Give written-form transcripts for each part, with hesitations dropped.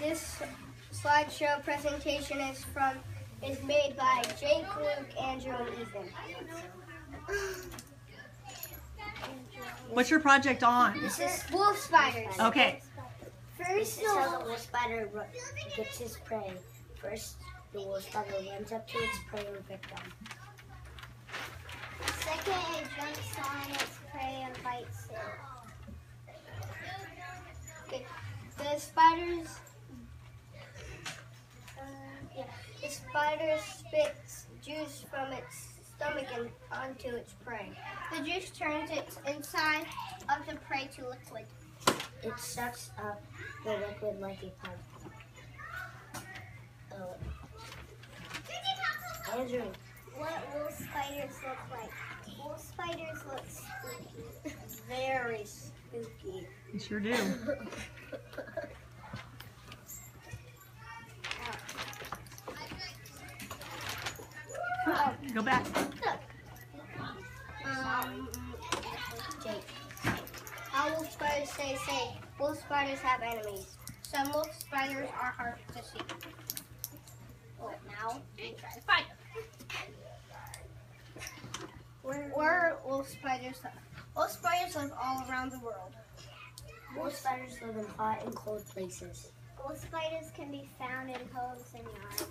This slideshow presentation is made by Jake, Luke, Andrew, and Ethan. What's your project on? This is wolf spiders. Okay. First, the wolf spider gets his prey. First, the wolf spider runs up to its prey or victim. Second, it jumps on its prey and bites it. Okay. The spider spits juice from its stomach and onto its prey. The juice turns its inside of the prey to liquid. It sucks up the liquid like a pump. Andrew. What wolf spiders look like? Wolf spiders look spooky. Very spooky. You sure do. Go back. Jake. How wolf spiders say wolf spiders have enemies. Some wolf spiders are hard to see. But now, we try to find them. Where wolf spiders live? Wolf spiders live all around the world. Wolf spiders live in hot and cold places. Wolf spiders can be found in homes and yards.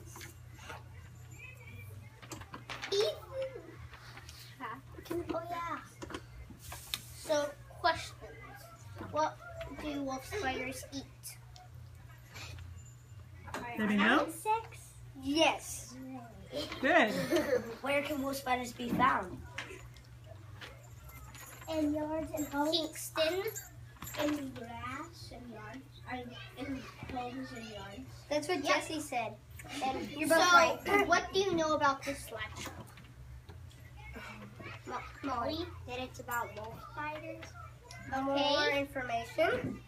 Oh yeah. So, questions. What do wolf spiders eat? Anybody know? Insects? Yes. Good. Where can wolf spiders be found? In yards and homes. Kingston. In grass and yards. In homes and yards. That's what Jesse said. And you're So, both right. what do you know about this slideshow? Molly. That it's about wolf spiders. More information.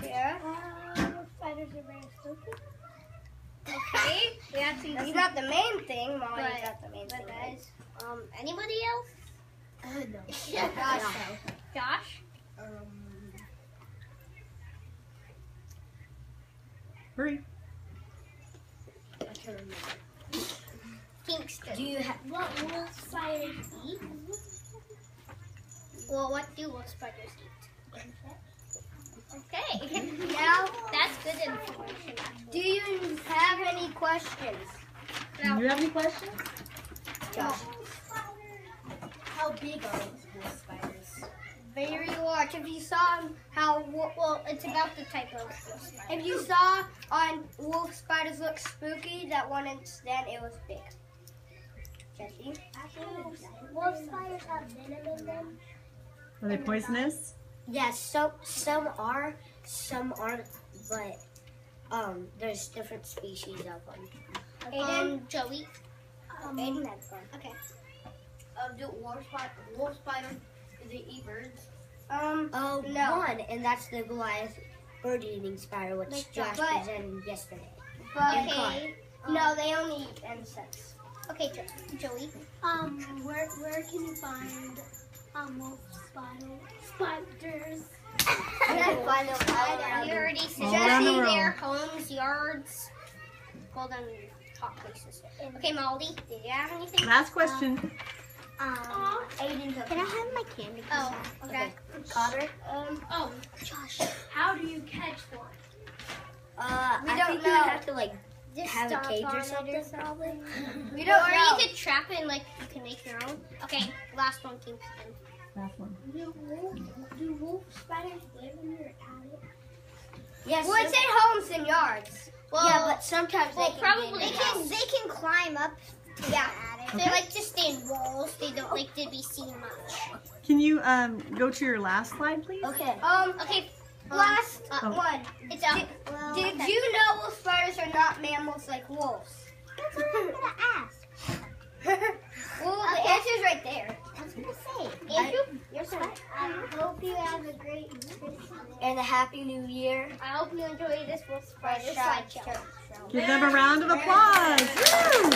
Yeah. Wolf spiders are very spooky. Okay. That's not the main thing. Molly But- got the main thing. guys, anybody else? No. Yeah, Josh? Hurry. Kingston. Do you have? What wolf spiders eat? Well, what do wolf spiders eat? Okay. Now, That's good information. do you have any questions? Do you have any questions? Josh. How big are wolf spiders? Very large. If you saw Well, it's about the type of wolf spider. if you saw on Wolf Spiders Look Spooky, that one instead, it was big. Jesse? Wolf spiders have venom in them. Are they poisonous? Yes, some aren't, but there's different species of them. Aiden? Joey. Aiden had fun. Okay. Do wolf spiders, do they eat birds? Oh, No. one, and that's the Goliath bird-eating spider, which Like Josh that. presented yesterday. But Okay. no, they only eat insects. Okay, Joey. Where can you find wolf spiders? You already said All around the world. their homes, yards. Well done, top places. Okay, Molly, did you have anything? Last question. Aiden took Can I have my candy? Oh, okay. Cotter? Oh, Josh. how do you catch one? I don't think you know. would have to like Just have a stomp cage on or it, something. probably. We don't Or know. you could trap it and like you can make your own. Okay, last one, Kingston. Last one. Do wolf spiders live in your attic? Yes. Well, it's in homes and yards. Well, yeah, but sometimes well, they can probably get in the house. they can climb up to the attic. They like to stay in walls. They don't like to be seen much. Can you go to your last slide, please? Okay. Okay, Last Oh. one. it's up. Did you know wolf spiders are not mammals like wolves? That's what I'm gonna ask. Well, the answer's right there. I was gonna say, Andrew, you're so. I hope you have a great Christmas. And a happy new year. I hope you enjoy this wolf spider slideshow. Give them a round of applause. Woo!